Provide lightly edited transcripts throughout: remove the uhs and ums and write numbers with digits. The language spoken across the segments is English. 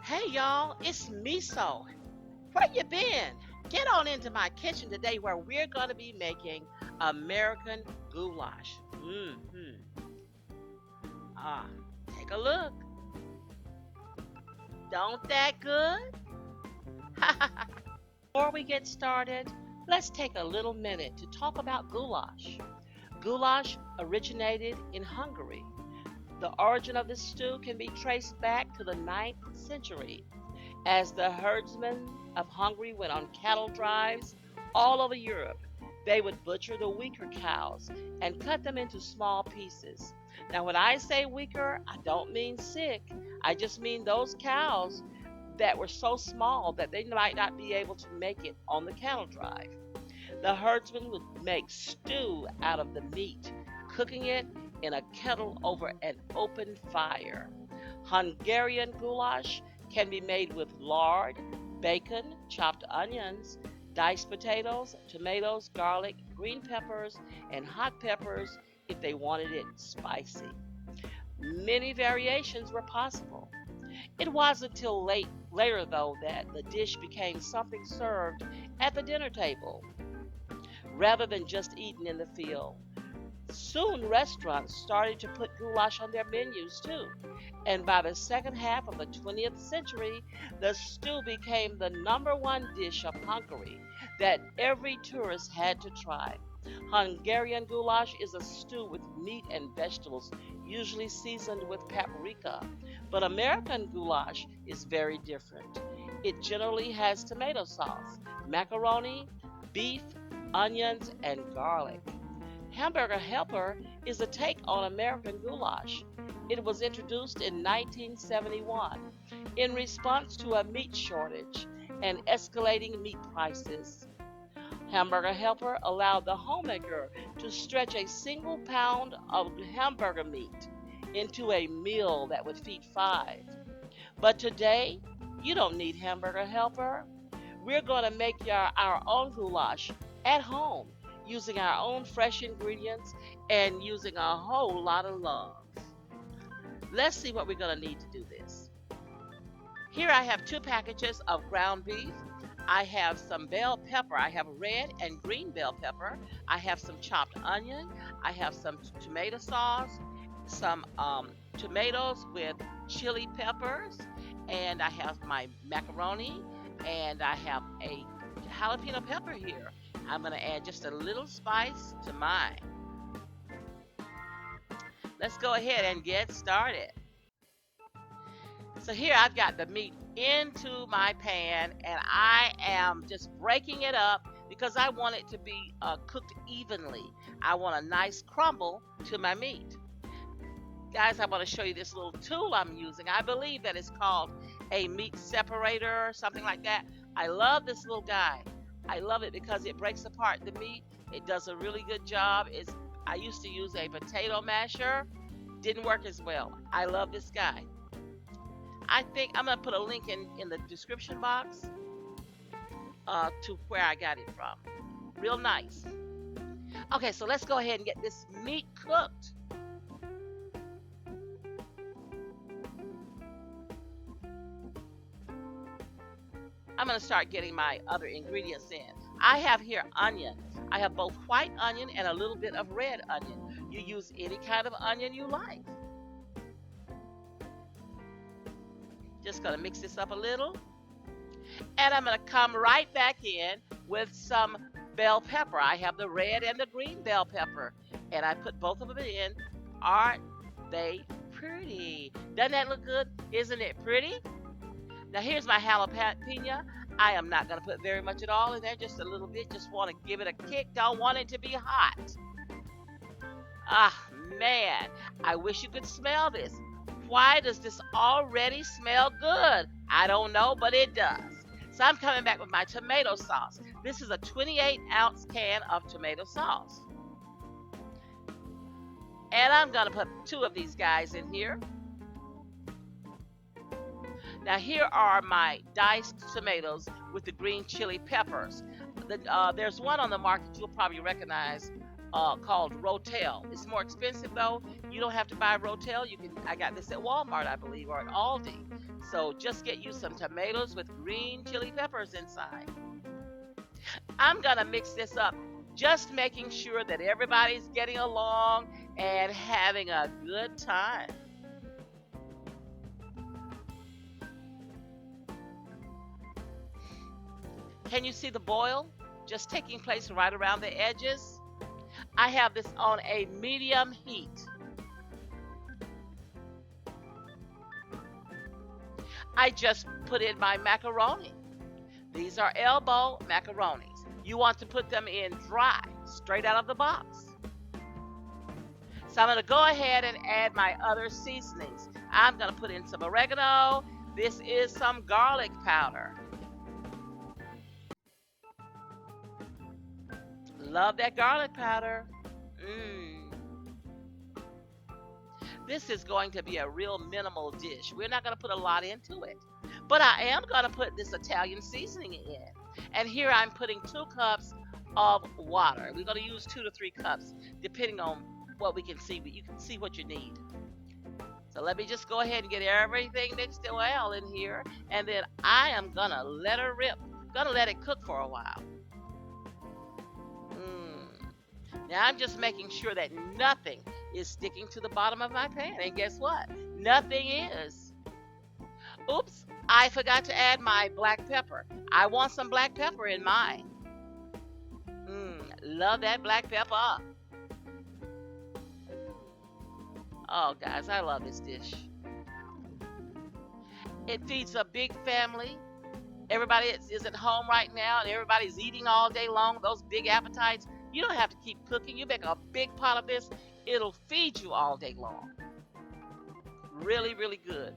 Hey y'all, it's Meso. Where you been? Get on into my kitchen today where we're going to be making American Goulash. Ah, take a look. Don't that good? Before we get started, let's take a little minute to talk about goulash. Goulash originated in Hungary. The origin of this stew can be traced back to the 9th century as the herdsmen of Hungary went on cattle drives all over Europe. They would butcher the weaker cows and cut them into small pieces. Now, when I say weaker, I don't mean sick. I just mean those cows that were so small that they might not be able to make it on the cattle drive. The herdsman would make stew out of the meat, cooking it in a kettle over an open fire. Hungarian goulash can be made with lard, bacon, chopped onions, diced potatoes, tomatoes, garlic, green peppers, and hot peppers if they wanted it spicy. Many variations were possible. It wasn't until later though that the dish became something served at the dinner table rather than just eaten in the field. Soon restaurants started to put goulash on their menus too, and by the second half of the 20th century, the stew became the number one dish of Hungary that every tourist had to try. Hungarian goulash is a stew with meat and vegetables, usually seasoned with paprika. But American goulash is very different. It generally has tomato sauce, macaroni, beef, onions, and garlic. Hamburger Helper is a take on American goulash. It was introduced in 1971 in response to a meat shortage and escalating meat prices. Hamburger Helper allowed the homemaker to stretch a single pound of hamburger meat into a meal that would feed five. But today, you don't need Hamburger Helper. We're going to make our own goulash at home using our own fresh ingredients and using a whole lot of love. Let's see what we're going to need to do this. Here I have 2 packages of ground beef. I have some bell pepper. I have red and green bell pepper. I have some chopped onion. I have some tomato sauce, some tomatoes with chili peppers, and I have my macaroni, and I have a jalapeno pepper here. I'm going to add just a little spice to mine. Let's go ahead and get started. So here I've got the meat into my pan and I am just breaking it up because I want it to be cooked evenly. I want a nice crumble to my meat. Guys, I want to show you this little tool I'm using. I believe that it's called a meat separator or something like that. I love this little guy. I love it because it breaks apart the meat. It does a really good job. I used to use a potato masher. Didn't work as well. I love this guy. I think I'm going to put a link in the description box to where I got it from. Real nice. Okay, so let's go ahead and get this meat cooked. I'm going to start getting my other ingredients in. I have here onion. I have both white onion and a little bit of red onion. You use any kind of onion you like. Just going to mix this up a little. And I'm going to come right back in with some bell pepper. I have the red and the green bell pepper. And I put both of them in. Aren't they pretty? Doesn't that look good? Isn't it pretty? Now here's my jalapeno. I am not going to put very much at all in there, just a little bit. Just want to give it a kick. Don't want it to be hot. Ah, man, I wish you could smell this. Why does this already smell good? I don't know, but it does. So I'm coming back with my tomato sauce. This is a 28-ounce can of tomato sauce. And I'm going to put 2 of these guys in here. Now here are my diced tomatoes with the green chili peppers. There's one on the market you'll probably recognize called Rotel. It's more expensive though. You don't have to buy Rotel. I got this at Walmart, I believe, or at Aldi. So just get you some tomatoes with green chili peppers inside. I'm going to mix this up, just making sure that everybody's getting along and having a good time. Can you see the boil just taking place right around the edges? I have this on a medium heat. I just put in my macaroni. These are elbow macaronis. You want to put them in dry, straight out of the box. So I'm going to go ahead and add my other seasonings. I'm going to put in some oregano. This is some garlic powder. Love that garlic powder. This is going to be a real minimal dish. We're not going to put a lot into it. But I am going to put this Italian seasoning in. And here I'm putting 2 cups of water. We're going to use 2 to 3 cups, depending on what we can see. You can see what you need. So let me just go ahead and get everything mixed well in here. And then I am going to let her rip. Going to let it cook for a while. Now I'm just making sure that nothing is sticking to the bottom of my pan. And guess what? Nothing is. Oops, I forgot to add my black pepper. I want some black pepper in mine. Love that black pepper. Oh, guys, I love this dish. It feeds a big family. Everybody is at home right now, and everybody's eating all day long, those big appetites. You don't have to keep cooking. You make a big pot of this. It'll feed you all day long. Really, really good.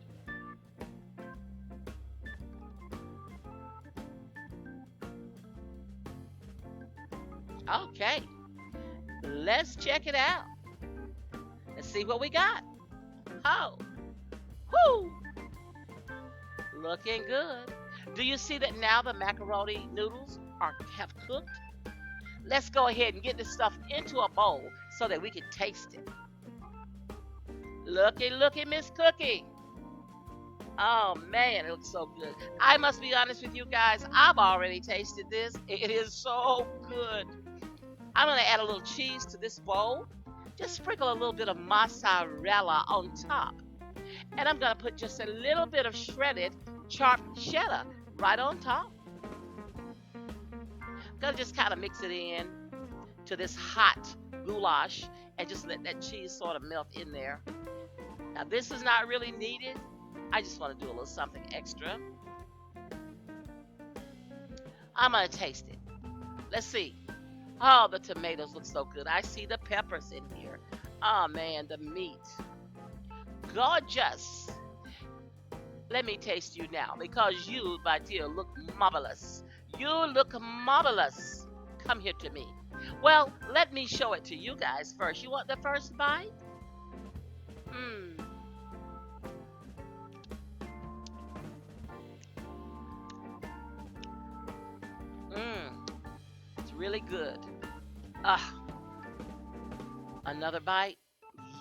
Okay, let's check it out. Let's see what we got. Oh, whoo, looking good. Do you see that now the macaroni noodles have cooked? Let's go ahead and get this stuff into a bowl so that we can taste it. Looky, looky, Miss Cookie. Oh man, it looks so good. I must be honest with you guys, I've already tasted this. It is so good. I'm going to add a little cheese to this bowl. Just sprinkle a little bit of mozzarella on top. And I'm going to put just a little bit of shredded chopped cheddar right on top. I'm going to just kind of mix it in to this hot goulash and just let that cheese sort of melt in there. Now this is not really needed. I just want to do a little something extra. I'm going to taste it. Let's see. Oh, the tomatoes look so good. I see the peppers in here. Oh man, the meat. Gorgeous. Let me taste you now because you, my dear, look marvelous. You look marvelous. Come here to me. Well, let me show it to you guys first. You want the first bite? It's really good. Another bite?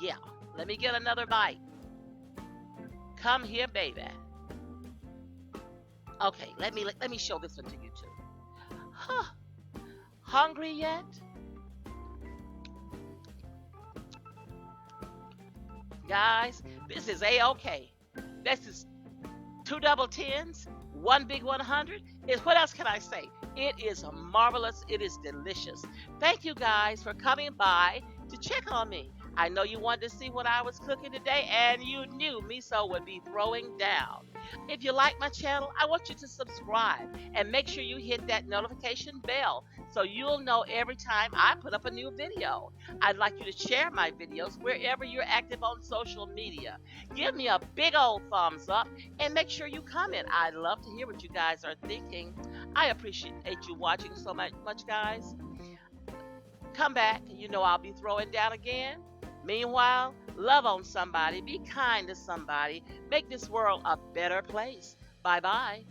Yeah. Let me get another bite. Come here, baby. Okay, let me show this one to you too. Huh. Hungry yet? Guys, this is A-OK. This is 2 double tens, 1 big 100. What else can I say? It is marvelous. It is delicious. Thank you guys for coming by to check on me. I know you wanted to see what I was cooking today, and you knew Meso would be throwing down. If you like my channel, I want you to subscribe and make sure you hit that notification bell so you'll know every time I put up a new video. I'd like you to share my videos wherever you're active on social media. Give me a big old thumbs up and make sure you comment. I'd love to hear what you guys are thinking. I appreciate you watching so much, guys. Come back. You know I'll be throwing down again. Meanwhile, love on somebody, be kind to somebody, make this world a better place. Bye-bye.